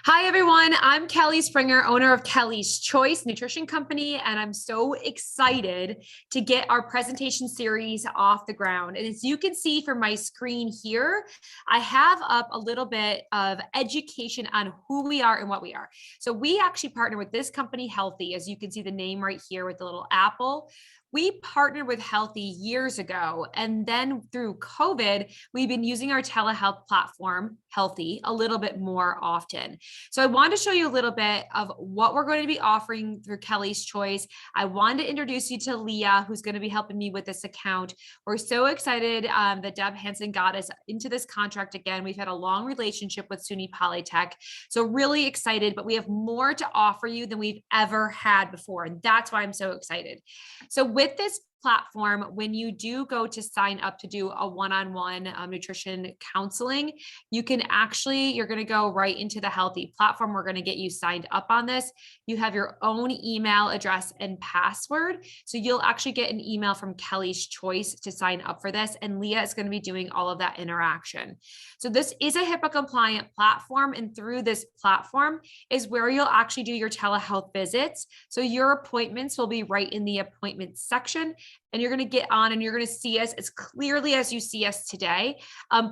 Hi, everyone. I'm Kelly Springer, owner of Kelly's Choice Nutrition Company, and I'm so excited to get our presentation series off the ground. And as you can see from my screen here, I have up a little bit of education on who we are and what we are. So we actually partner with this company, Healthy, as you can see the name right here with the little apple. We partnered with Healthy years ago, and then through COVID, we've been using our telehealth platform, Healthy, a little bit more often. So I wanted to show you a little bit of what we're going to be offering through Kelly's Choice. I wanted to introduce you to Leah, who's going to be helping me with this account. We're so excited that Deb Hansen got us into this contract again. We've had a long relationship with SUNY Polytech, so really excited, but we have more to offer you than we've ever had before, and that's why I'm so excited. So with this platform, when you do go to sign up to do a one-on-one nutrition counseling, you're going to go right into the Healthy platform. We're going to get you signed up on this. You have your own email address and password. So you'll actually get an email from Kelly's Choice to sign up for this. And Leah is going to be doing all of that interaction. So this is a HIPAA compliant platform. And through this platform is where you'll actually do your telehealth visits. So your appointments will be right in the appointment section. And you're going to get on and you're going to see us as clearly as you see us today.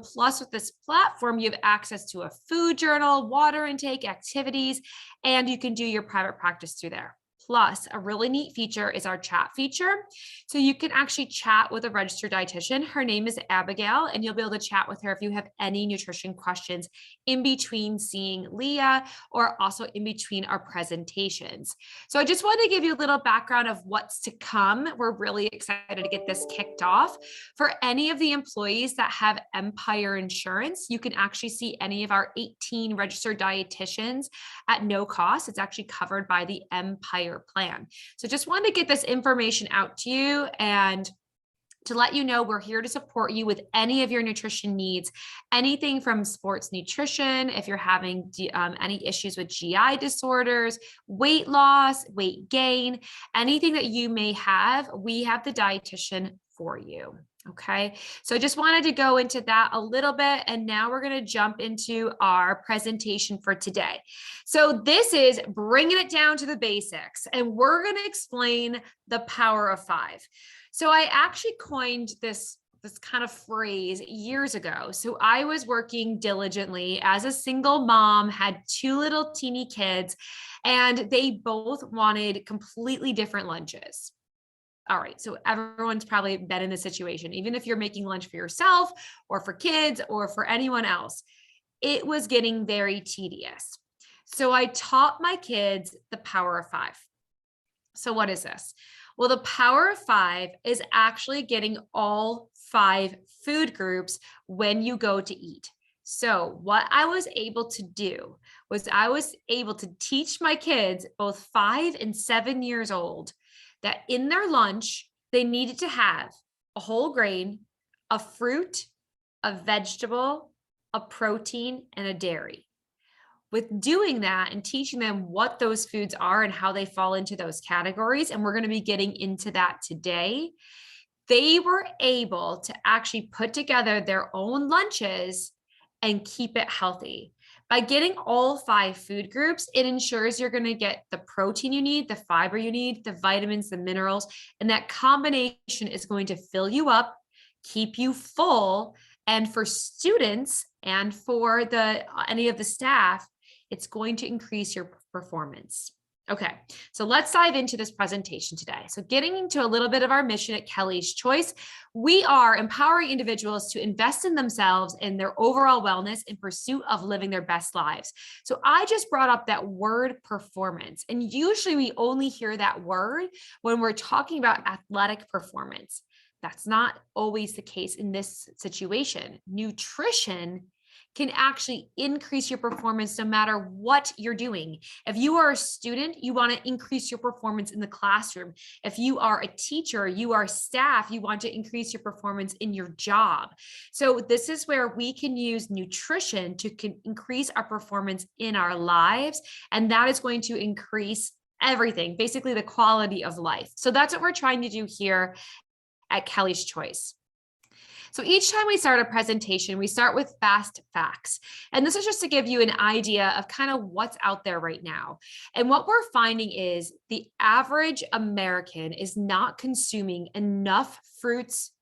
Plus, with this platform, you have access to a food journal, water intake, activities, and you can do your private practice through there. Plus, a really neat feature is our chat feature. So you can actually chat with a registered dietitian. Her name is Abigail, and you'll be able to chat with her if you have any nutrition questions in between seeing Leah or also in between our presentations. So I just wanted to give you a little background of what's to come. We're really excited to get this kicked off. For any of the employees that have Empire Insurance, you can actually see any of our 18 registered dietitians at no cost. It's actually covered by the Empire plan. So just wanted to get this information out to you and to let you know we're here to support you with any of your nutrition needs, anything from sports nutrition, if you're having any issues with GI disorders, weight loss, weight gain, anything that you may have, we have the dietitian for you. Okay, so I just wanted to go into that a little bit, and now we're going to jump into our presentation for today. So this is bringing it down to the basics, and we're going to explain the power of 5. So I actually coined this kind of phrase years ago. So I was working diligently as a single mom, had 2 little teeny kids, and they both wanted completely different lunches. All right, so everyone's probably been in this situation, even if you're making lunch for yourself or for kids or for anyone else. It was getting very tedious. So I taught my kids the power of 5. So what is this? Well, the power of 5 is actually getting all 5 food groups when you go to eat. So what I was able to do was I was able to teach my kids, both 5 and 7 years old, that in their lunch, they needed to have a whole grain, a fruit, a vegetable, a protein, and a dairy. With doing that and teaching them what those foods are and how they fall into those categories, and we're going to be getting into that today, they were able to actually put together their own lunches and keep it healthy. By getting all 5 food groups, it ensures you're going to get the protein you need, the fiber you need, the vitamins, the minerals, and that combination is going to fill you up, keep you full. And for students and for any of the staff, it's going to increase your performance. Okay, so let's dive into this presentation today. So getting into a little bit of our mission at Kelly's Choice, we are empowering individuals to invest in themselves and their overall wellness in pursuit of living their best lives. So I just brought up that word performance, and usually we only hear that word when we're talking about athletic performance. That's not always the case in this situation. Nutrition can actually increase your performance no matter what you're doing. If you are a student, you want to increase your performance in the classroom. If you are a teacher, you are staff, you want to increase your performance in your job. So this is where we can use nutrition to increase our performance in our lives, and that is going to increase everything, basically the quality of life. So that's what we're trying to do here at Kelly's Choice. So each time we start a presentation, we start with fast facts. And this is just to give you an idea of kind of what's out there right now. And what we're finding is the average American is not consuming enough fruits,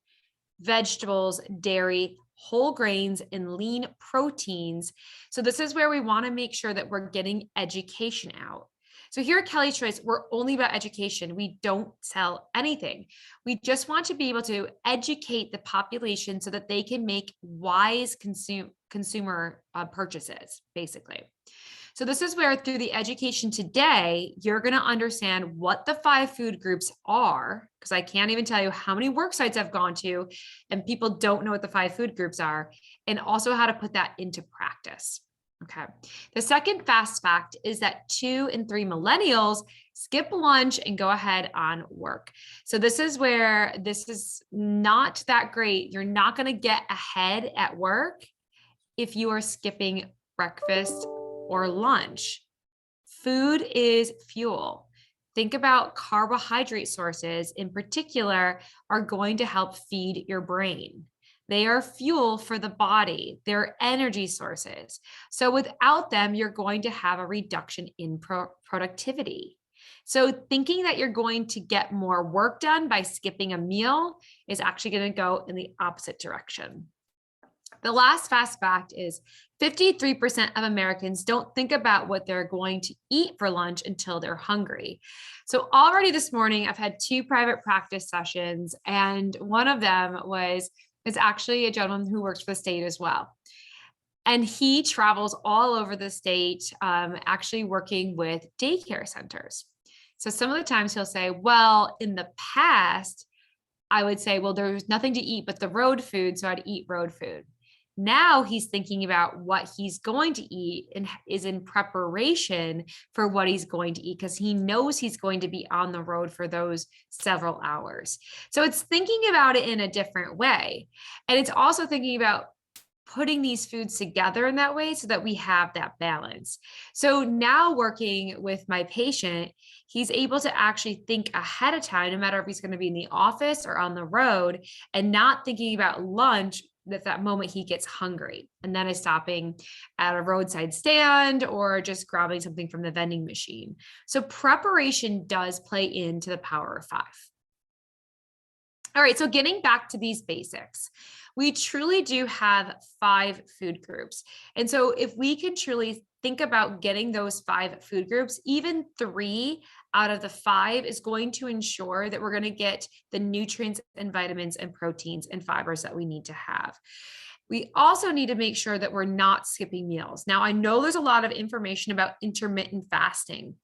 vegetables, dairy, whole grains, and lean proteins. So this is where we want to make sure that we're getting education out. So here at Kelly's Choice, we're only about education. We don't sell anything. We just want to be able to educate the population so that they can make wise consumer purchases, basically. So this is where through the education today, you're going to understand what the 5 food groups are, because I can't even tell you how many work sites I've gone to and people don't know what the 5 food groups are, and also how to put that into practice. Okay. The second fast fact is that 2 and 3 millennials skip lunch and go ahead on work. So this is where this is not that great. You're not going to get ahead at work if you are skipping breakfast or lunch. Food is fuel. Think about carbohydrate sources in particular are going to help feed your brain. They are fuel for the body. They're energy sources. So without them, you're going to have a reduction in productivity. So thinking that you're going to get more work done by skipping a meal is actually going to go in the opposite direction. The last fast fact is 53% of Americans don't think about what they're going to eat for lunch until they're hungry. So already this morning, I've had 2 private practice sessions, and one of them is actually a gentleman who works for the state as well. And he travels all over the state, actually working with daycare centers. So some of the times he'll say, well, in the past, I would say, well, there's nothing to eat but the road food, so I'd eat road food. Now he's thinking about what he's going to eat and is in preparation for what he's going to eat because he knows he's going to be on the road for those several hours. So it's thinking about it in a different way. And it's also thinking about putting these foods together in that way so that we have that balance. So now working with my patient, he's able to actually think ahead of time, no matter if he's going to be in the office or on the road, and not thinking about lunch at that moment he gets hungry and then is stopping at a roadside stand or just grabbing something from the vending machine. So preparation does play into the power of 5. All right, so getting back to these basics, we truly do have 5 food groups. And so if we can truly think about getting those 5 food groups, even 3 out of the 5 is going to ensure that we're going to get the nutrients and vitamins and proteins and fibers that we need to have. We also need to make sure that we're not skipping meals. Now, I know there's a lot of information about intermittent fasting.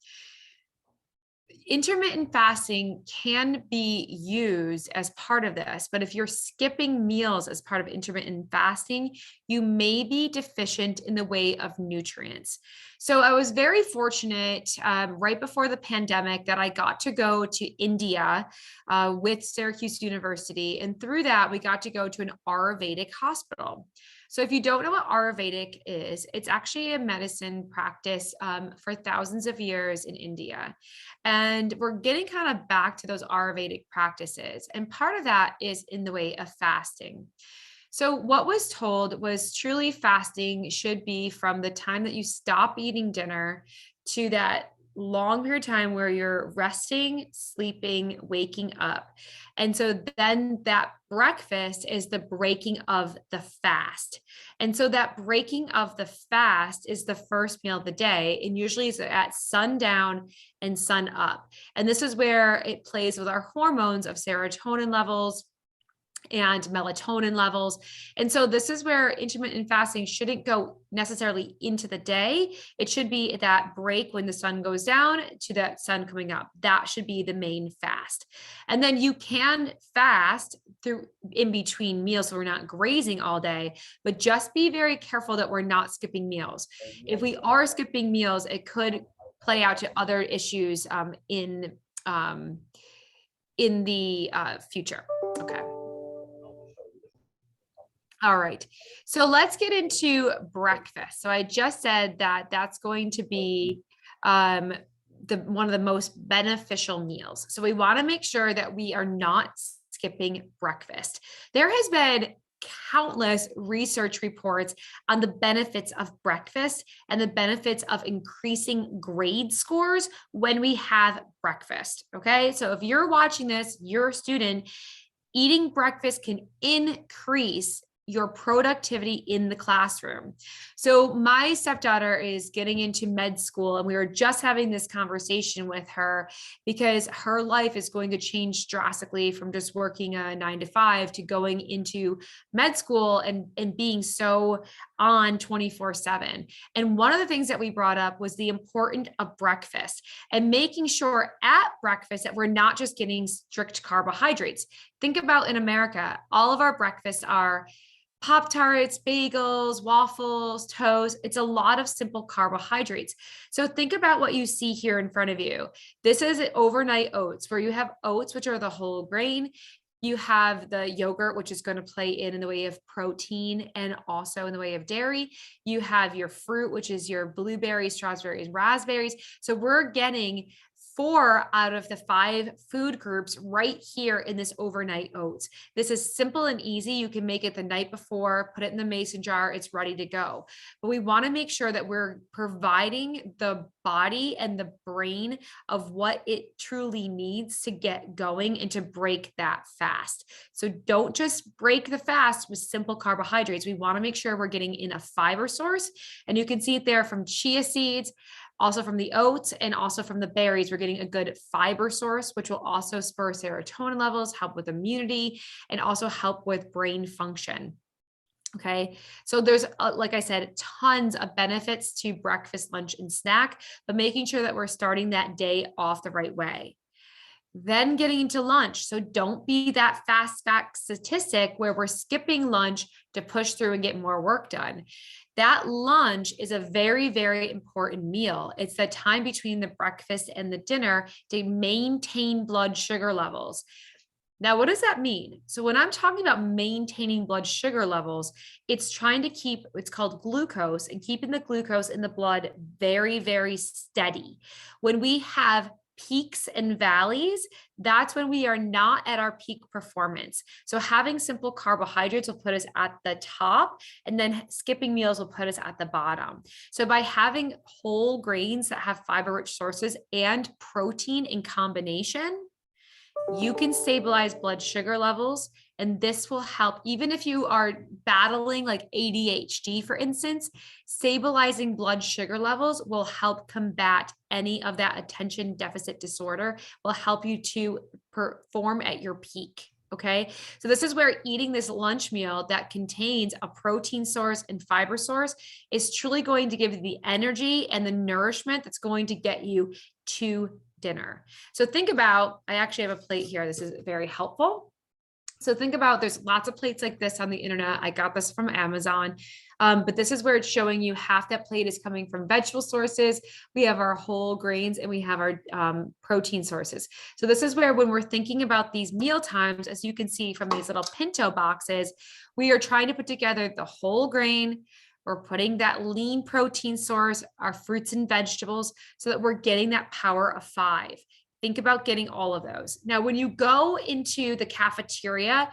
Intermittent fasting can be used as part of this, but if you're skipping meals as part of intermittent fasting, you may be deficient in the way of nutrients. So I was very fortunate right before the pandemic that I got to go to India with Syracuse University. And through that, we got to go to an Ayurvedic hospital. So if you don't know what Ayurvedic is, it's actually a medicine practice for thousands of years in India. And we're getting kind of back to those Ayurvedic practices. And part of that is in the way of fasting. So what was told was truly fasting should be from the time that you stop eating dinner to that long period of time where you're resting, sleeping, waking up. And so then that breakfast is the breaking of the fast. And so that breaking of the fast is the first meal of the day, and usually is at sundown and sun up. And this is where it plays with our hormones of serotonin levels and melatonin levels. And so this is where intermittent fasting shouldn't go necessarily into the day. It should be that break when the sun goes down to that sun coming up. That should be the main fast. And then you can fast through in between meals, so we're not grazing all day, but just be very careful that we're not skipping meals. If we are skipping meals, it could play out to other issues in the future. Okay. All right. So let's get into breakfast. So I just said that that's going to be one of the most beneficial meals. So we want to make sure that we are not skipping breakfast. There has been countless research reports on the benefits of breakfast and the benefits of increasing grade scores when we have breakfast. Okay. So if you're watching this, you're a student, eating breakfast can increase your productivity in the classroom. So my stepdaughter is getting into med school, and we were just having this conversation with her because her life is going to change drastically from just working a 9 to 5 to going into med school and being so on 24/7. And one of the things that we brought up was the importance of breakfast and making sure at breakfast that we're not just getting strict carbohydrates. Think about in America, all of our breakfasts are Pop-Tarts, bagels, waffles, toast. It's a lot of simple carbohydrates. So think about what you see here in front of you. This is overnight oats, where you have oats, which are the whole grain. You have the yogurt, which is going to play in the way of protein and also in the way of dairy. You have your fruit, which is your blueberries, strawberries, raspberries. So we're getting 4 out of the 5 food groups right here in this overnight oats. This is simple and easy. You can make it the night before, put it in the mason jar, it's ready to go. But we want to make sure that we're providing the body and the brain of what it truly needs to get going and to break that fast. So don't just break the fast with simple carbohydrates. We want to make sure we're getting in a fiber source. And you can see it there from chia seeds, also from the oats, and also from the berries. We're getting a good fiber source, which will also spur serotonin levels, help with immunity, and also help with brain function. Okay. So there's, like I said, tons of benefits to breakfast, lunch, and snack, but making sure that we're starting that day off the right way. Then getting into lunch. So don't be that fast fact statistic where we're skipping lunch to push through and get more work done. That lunch is a very, very important meal. It's the time between the breakfast and the dinner to maintain blood sugar levels. Now, what does that mean? So when I'm talking about maintaining blood sugar levels, it's trying to keep, it's called glucose, and keeping the glucose in the blood very, very steady. When we have peaks and valleys, that's when we are not at our peak performance. So having simple carbohydrates will put us at the top, and then skipping meals will put us at the bottom. So by having whole grains that have fiber-rich sources and protein in combination, you can stabilize blood sugar levels. And this will help, even if you are battling like ADHD, for instance, stabilizing blood sugar levels will help combat any of that attention deficit disorder, will help you to perform at your peak. Okay. So this is where eating this lunch meal that contains a protein source and fiber source is truly going to give you the energy and the nourishment that's going to get you to dinner. So think about, I actually have a plate here. This is very helpful. So think about, there's lots of plates like this on the internet. I got this from Amazon. But this is where it's showing you half that plate is coming from vegetable sources. We have our whole grains and we have our protein sources. So this is where, when we're thinking about these meal times, as you can see from these little pinto boxes, we are trying to put together the whole grain. We're putting that lean protein source, our fruits and vegetables, so that we're getting that power of 5. Think about getting all of those. Now, when you go into the cafeteria,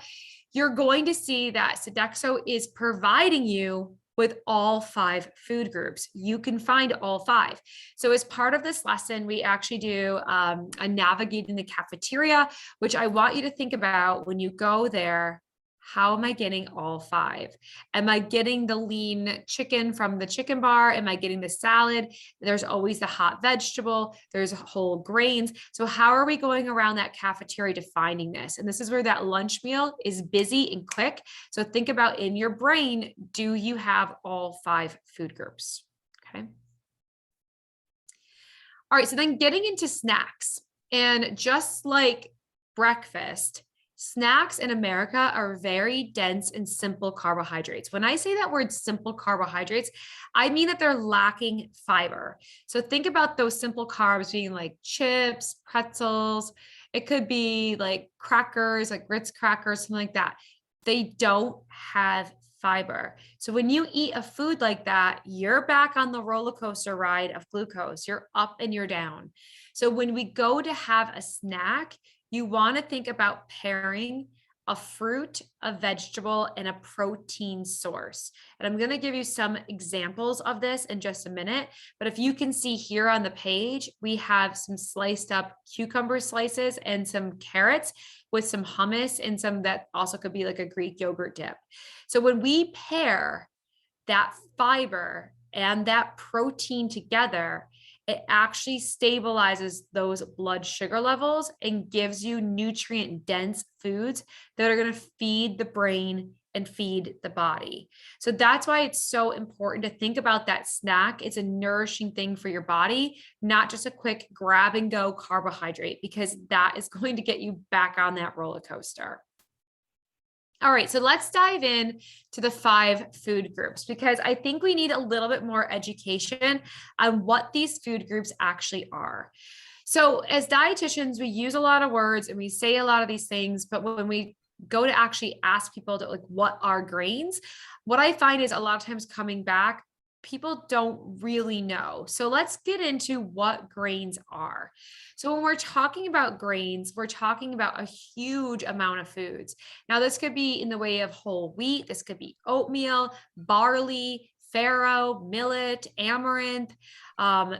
you're going to see that Sodexo is providing you with all 5 food groups. You can find all 5. So as part of this lesson, we actually do a navigating the cafeteria, which I want you to think about when you go there. How am I getting all 5? Am I getting the lean chicken from the chicken bar? Am I getting the salad? There's always the hot vegetable. There's whole grains. So how are we going around that cafeteria to finding this? And this is where that lunch meal is busy and quick. So think about, in your brain, do you have all 5 food groups? Okay. All right. So then getting into snacks, and just like breakfast, snacks in America are very dense and simple carbohydrates. When I say that word simple carbohydrates, I mean that they're lacking fiber. So think about those simple carbs being like chips, pretzels. It could be like crackers, like Ritz crackers, something like that. They don't have fiber. So when you eat a food like that, you're back on the roller coaster ride of glucose. You're up and you're down. So when we go to have a snack, you want to think about pairing a fruit, a vegetable, and a protein source. And I'm going to give you some examples of this in just a minute. But if you can see here on the page, we have some sliced up cucumber slices and some carrots with some hummus and some that also could be like a Greek yogurt dip. So when we pair that fiber and that protein together, it actually stabilizes those blood sugar levels and gives you nutrient dense foods that are going to feed the brain and feed the body. So that's why it's so important to think about that snack. It's a nourishing thing for your body, not just a quick grab and go carbohydrate, because that is going to get you back on that roller coaster. All right, so let's dive in to the 5 food groups, because I think we need a little bit more education on what these food groups actually are. So as dietitians, we use a lot of words and we say a lot of these things, but when we go to actually ask people to like, what are grains? What I find is a lot of times coming back, people don't really know. So let's get into what grains are. So when we're talking about grains, we're talking about a huge amount of foods. Now, this could be in the way of whole wheat. This could be oatmeal, barley, farro, millet, amaranth.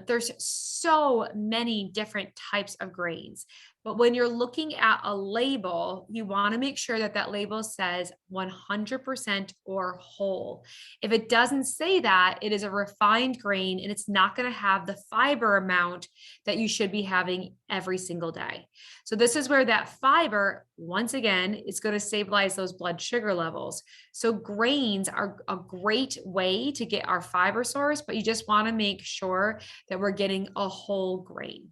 There's so many different types of grains. But when you're looking at a label, you want to make sure that that label says 100% or whole. If it doesn't say that, it is a refined grain and it's not going to have the fiber amount that you should be having every single day. So this is where that fiber, once again, is going to stabilize those blood sugar levels. So grains are a great way to get our fiber source, but you just want to make sure that we're getting a whole grain.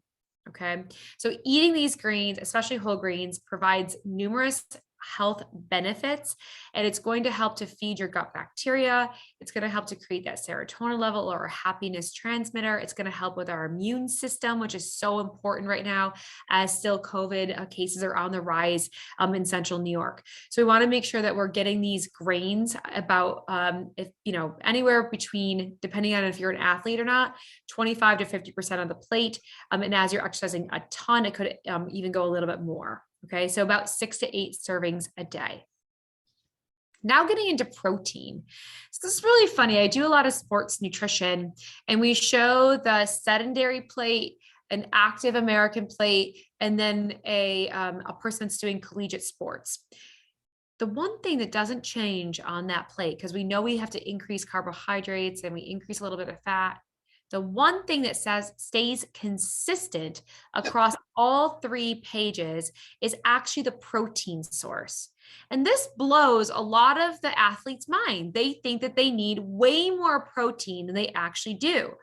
Okay. So eating these grains, especially whole grains, provides numerous health benefits, and it's going to help to feed your gut bacteria. It's going to help to create that serotonin level or a happiness transmitter. It's going to help with our immune system, which is so important right now as still COVID cases are on the rise in central New York. So we want to make sure that we're getting these grains about, if you know, anywhere between, depending on if you're an athlete or not, 25 to 50% of the plate. And as you're exercising a ton, it could even go a little bit more. Okay, so about 6 to 8 servings a day. Now getting into protein. So this is really funny. I do a lot of sports nutrition and we show the sedentary plate, an active American plate, and then a person that's doing collegiate sports. The one thing that doesn't change on that plate, because we know we have to increase carbohydrates and we increase a little bit of fat, the one thing that stays consistent across all 3 pages is actually the protein source. And this blows a lot of the athletes' mind. They think that they need way more protein than they actually do.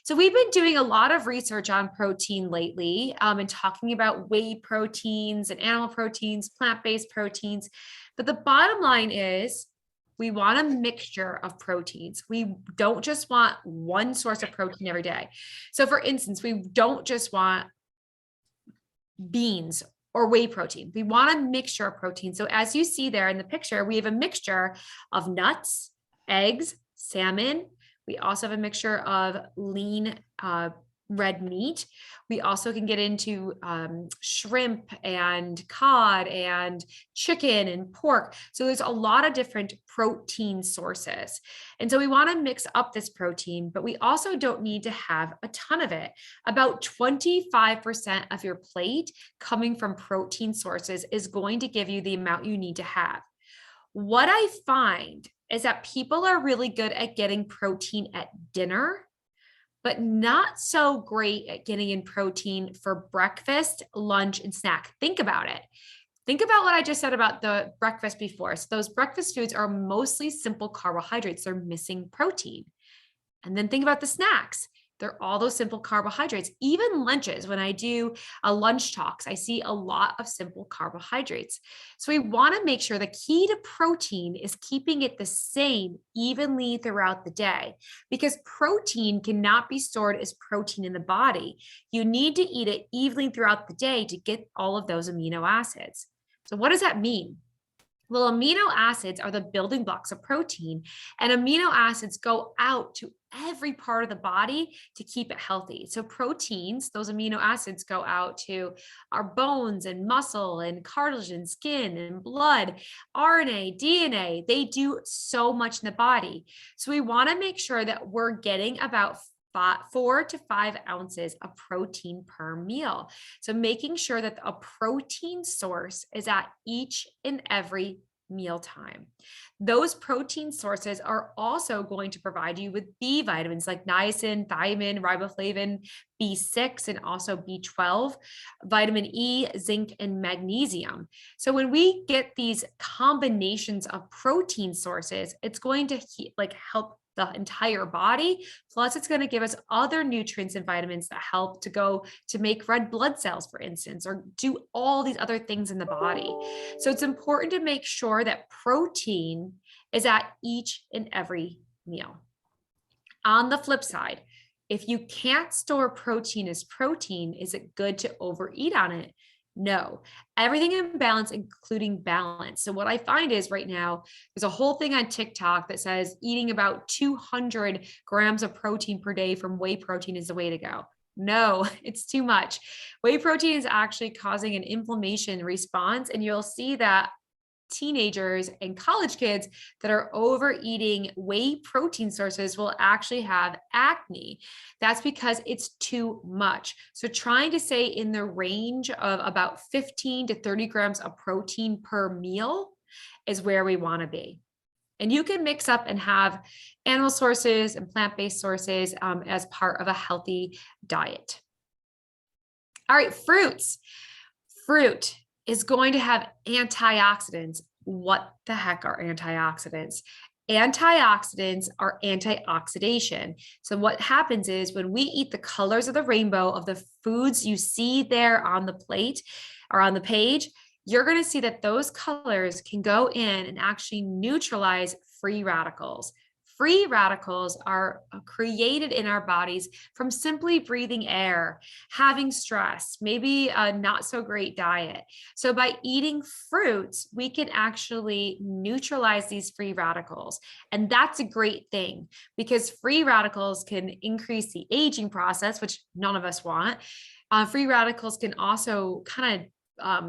So we've been doing a lot of research on protein lately and talking about whey proteins and animal proteins, plant-based proteins. But the bottom line is, we want a mixture of proteins. We don't just want one source of protein every day. So for instance, we don't just want beans or whey protein. We want a mixture of protein. So as you see there in the picture, we have a mixture of nuts, eggs, salmon. We also have a mixture of lean red meat. We also can get into shrimp and cod and chicken and pork. So there's a lot of different protein sources. And so we want to mix up this protein, but we also don't need to have a ton of it. About 25% of your plate coming from protein sources is going to give you the amount you need to have. What I find is that people are really good at getting protein at dinner, but not so great at getting in protein for breakfast, lunch, and snack. Think about it. Think about what I just said about the breakfast before. So those breakfast foods are mostly simple carbohydrates. They're missing protein. And then think about the snacks. They're all those simple carbohydrates. Even lunches, when I do lunch talks, I see a lot of simple carbohydrates. So we want to make sure the key to protein is keeping it the same evenly throughout the day, because protein cannot be stored as protein in the body. You need to eat it evenly throughout the day to get all of those amino acids. So what does that mean? Well, amino acids are the building blocks of protein, and amino acids go out to every part of the body to keep it healthy. So proteins, those amino acids, go out to our bones and muscle and cartilage and skin and blood, RNA, DNA. They do so much in the body. So we want to make sure that we're getting about 4 to 5 ounces of protein per meal. So making sure that a protein source is at each and every mealtime. Those protein sources are also going to provide you with B vitamins like niacin, thiamine, riboflavin, B6, and also B12, vitamin E, zinc, and magnesium. So when we get these combinations of protein sources, it's going to help the entire body. Plus, it's going to give us other nutrients and vitamins that help to go to make red blood cells, for instance, or do all these other things in the body. So it's important to make sure that protein is at each and every meal. On the flip side, if you can't store protein as protein, is it good to overeat on it? No, everything in balance, including balance. So what I find is right now, there's a whole thing on TikTok that says eating about 200 grams of protein per day from whey protein is the way to go. No, it's too much. Whey protein is actually causing an inflammation response, and you'll see that teenagers and college kids that are overeating whey protein sources will actually have acne. That's because it's too much. So trying to stay in the range of about 15 to 30 grams of protein per meal is where we want to be. And you can mix up and have animal sources and plant-based sources as part of a healthy diet. All right, fruits. Fruit is going to have antioxidants. What the heck are antioxidants? Antioxidants are antioxidation. So what happens is when we eat the colors of the rainbow of the foods you see there on the plate or on the page, you're going to see that those colors can go in and actually neutralize free radicals. Free radicals are created in our bodies from simply breathing air, having stress, maybe a not so great diet. So by eating fruits, we can actually neutralize these free radicals. And that's a great thing because free radicals can increase the aging process, which none of us want. Free radicals can also kind of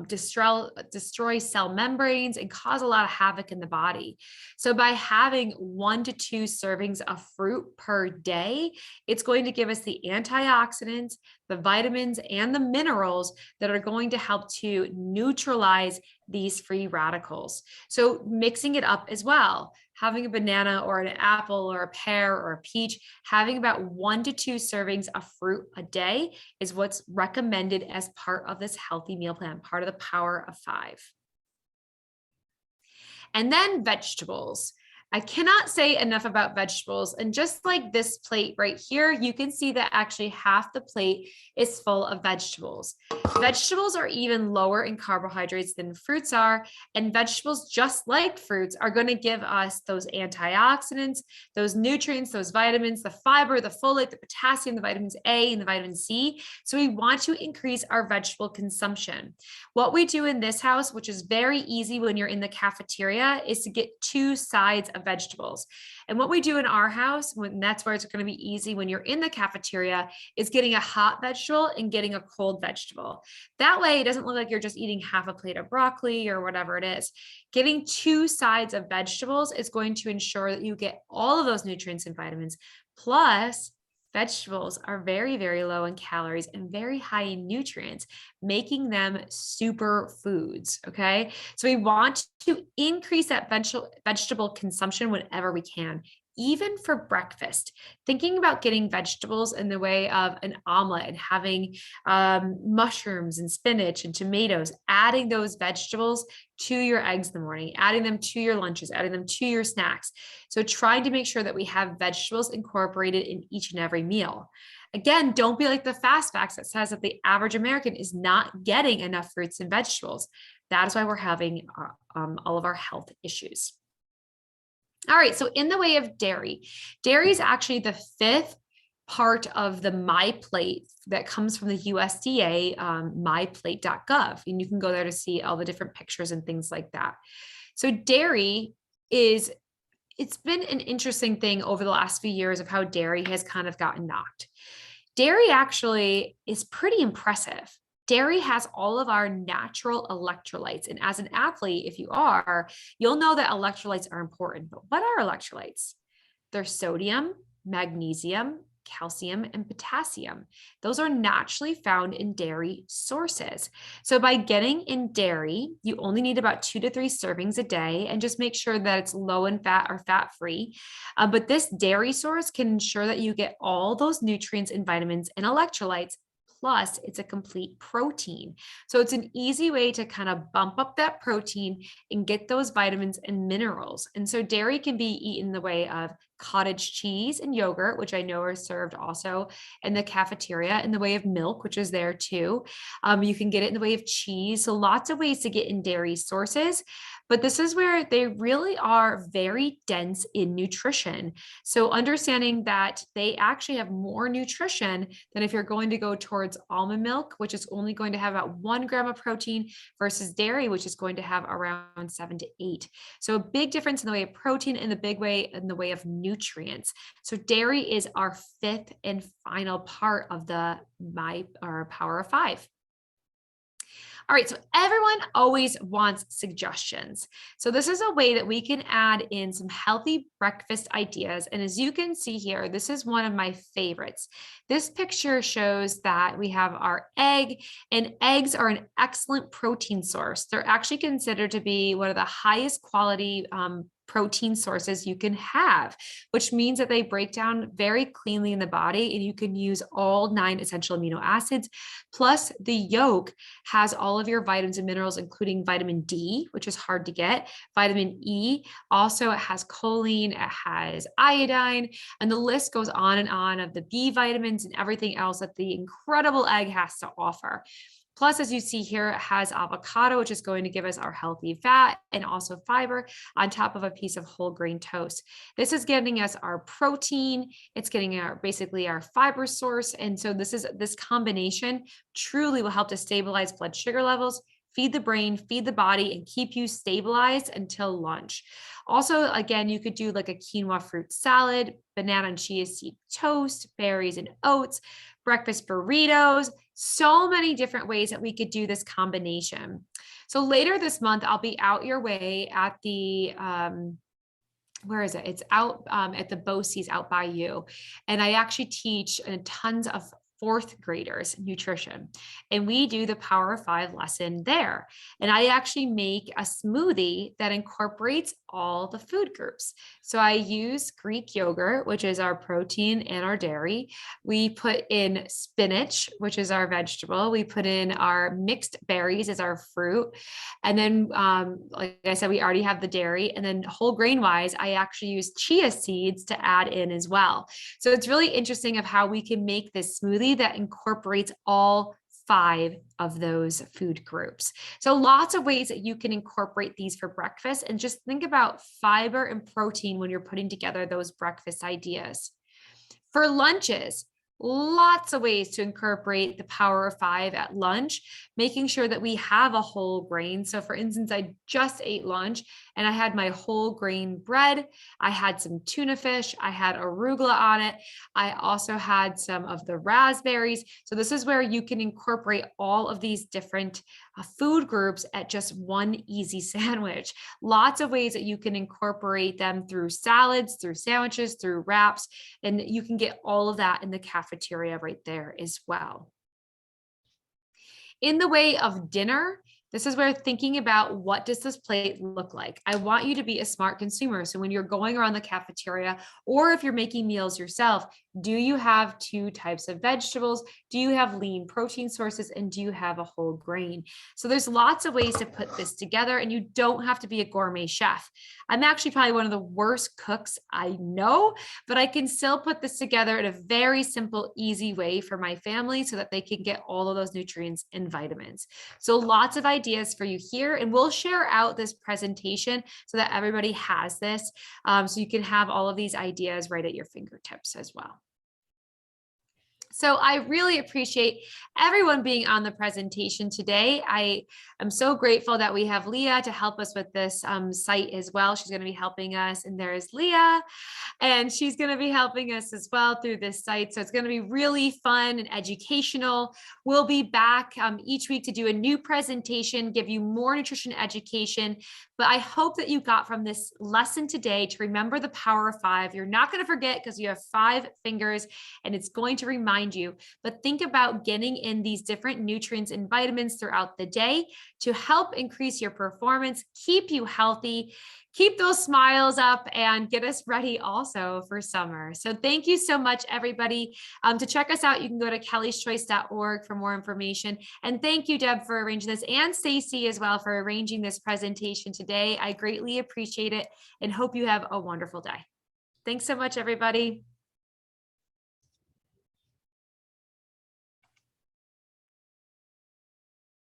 destroy cell membranes and cause a lot of havoc in the body. So by having 1 to 2 servings of fruit per day, it's going to give us the antioxidants, the vitamins, and the minerals that are going to help to neutralize these free radicals. So mixing it up as well, having a banana or an apple or a pear or a peach, having about 1 to 2 servings of fruit a day is what's recommended as part of this healthy meal plan, part of the power of 5. And then vegetables. I cannot say enough about vegetables. And just like this plate right here, you can see that actually half the plate is full of vegetables. Vegetables are even lower in carbohydrates than fruits are. And vegetables, just like fruits, are going to give us those antioxidants, those nutrients, those vitamins, the fiber, the folate, the potassium, the vitamins A and the vitamin C. So we want to increase our vegetable consumption. What we do in this house, which is very easy when you're in the cafeteria, is to get 2 sides of vegetables. And what we do in our house, when that's where it's going to be easy when you're in the cafeteria, is getting a hot vegetable and getting a cold vegetable. That way it doesn't look like you're just eating half a plate of broccoli or whatever it is. Getting 2 sides of vegetables is going to ensure that you get all of those nutrients and vitamins. Plus, vegetables are very, very low in calories and very high in nutrients, making them super foods. Okay. So we want to increase that vegetable consumption whenever we can, even for breakfast. Thinking about getting vegetables in the way of an omelet and having mushrooms and spinach and tomatoes, adding those vegetables to your eggs in the morning, adding them to your lunches, adding them to your snacks. So trying to make sure that we have vegetables incorporated in each and every meal. Again, don't be like the fast facts that says that the average American is not getting enough fruits and vegetables. That is why we're having all of our health issues. All right, so in the way of dairy is actually the 5th part of the My Plate that comes from the USDA, myplate.gov, and you can go there to see all the different pictures and things like that. So dairy is it's been an interesting thing over the last few years of how dairy has kind of gotten knocked. Dairy actually is pretty impressive. Dairy has all of our natural electrolytes. And as an athlete, if you are, you'll know that electrolytes are important. But what are electrolytes? They're sodium, magnesium, calcium, and potassium. Those are naturally found in dairy sources. So by getting in dairy, you only need about 2 to 3 servings a day, and just make sure that it's low in fat or fat-free. But this dairy source can ensure that you get all those nutrients and vitamins and electrolytes. Plus, it's a complete protein. So it's an easy way to kind of bump up that protein and get those vitamins and minerals. And so dairy can be eaten in the way of cottage cheese and yogurt, which I know are served also in the cafeteria, in the way of milk, which is there too. You can get it in the way of cheese. So lots of ways to get in dairy sources. But this is where they really are very dense in nutrition. So understanding that they actually have more nutrition than if you're going to go towards almond milk, which is only going to have about 1 gram of protein, versus dairy, which is going to have around 7 to 8. So a big difference in the way of protein and the big way in the way of nutrients. So dairy is our 5th and final part of the Power of 5. All right, so everyone always wants suggestions. So this is a way that we can add in some healthy breakfast ideas. And as you can see here, this is one of my favorites. This picture shows that we have our egg, and eggs are an excellent protein source. They're actually considered to be one of the highest quality protein sources you can have, which means that they break down very cleanly in the body, and you can use all 9 essential amino acids. Plus, the yolk has all of your vitamins and minerals, including vitamin D, which is hard to get, vitamin E. Also, it has choline, it has iodine, and the list goes on of the B vitamins and everything else that the incredible egg has to offer. Plus, as you see here, it has avocado, which is going to give us our healthy fat and also fiber on top of a piece of whole grain toast. This is giving us our protein. It's getting basically our fiber source. And so this combination truly will help to stabilize blood sugar levels, feed the brain, feed the body, and keep you stabilized until lunch. Also, again, you could do like a quinoa fruit salad, banana and chia seed toast, berries and oats, breakfast burritos, so many different ways that we could do this combination. So later this month, I'll be out your way at the, where is it? It's out at the BOCES out by you. And I actually teach tons of 4th graders nutrition, and we do the Power of 5 lesson there. And I actually make a smoothie that incorporates all the food groups. So I use Greek yogurt, which is our protein and our dairy. We put in spinach, which is our vegetable. We put in our mixed berries as our fruit. And then, like I said, we already have the dairy. And then whole grain wise, I actually use chia seeds to add in as well. So it's really interesting of how we can make this smoothie that incorporates all 5 of those food groups. So lots of ways that you can incorporate these for breakfast, and just think about fiber and protein when you're putting together those breakfast ideas. For lunches, lots of ways to incorporate the Power of 5 at lunch, making sure that we have a whole grain. So for instance, I just ate lunch and I had my whole grain bread. I had some tuna fish. I had arugula on it. I also had some of the raspberries. So this is where you can incorporate all of these different food groups at just one easy sandwich. Lots of ways that you can incorporate them through salads, through sandwiches, through wraps, and you can get all of that in the cafeteria right there as well. In the way of dinner, this is where thinking about what does this plate look like? I want you to be a smart consumer. So when you're going around the cafeteria, or if you're making meals yourself, do you have 2 types of vegetables? Do you have lean protein sources? And do you have a whole grain? So there's lots of ways to put this together, and you don't have to be a gourmet chef. I'm actually probably one of the worst cooks I know, but I can still put this together in a very simple, easy way for my family so that they can get all of those nutrients and vitamins. So lots of ideas for you here, and we'll share out this presentation so that everybody has this, so you can have all of these ideas right at your fingertips as well. So I really appreciate everyone being on the presentation today. I am so grateful that we have Leah to help us with this site as well. She's going to be helping us, and there's Leah, and she's going to be helping us as well through this site. So it's going to be really fun and educational. We'll be back each week to do a new presentation, give you more nutrition education. But I hope that you got from this lesson today to remember the power of five. You're not going to forget because you have 5 fingers and it's going to remind you. But think about getting in these different nutrients and vitamins throughout the day to help increase your performance, keep you healthy, keep those smiles up, and get us ready also for summer. So thank you so much, everybody. To check us out, you can go to kellyschoice.org for more information. And thank you, Deb, for arranging this, and Stacy as well for arranging this presentation today. I greatly appreciate it and hope you have a wonderful day. Thanks so much, everybody.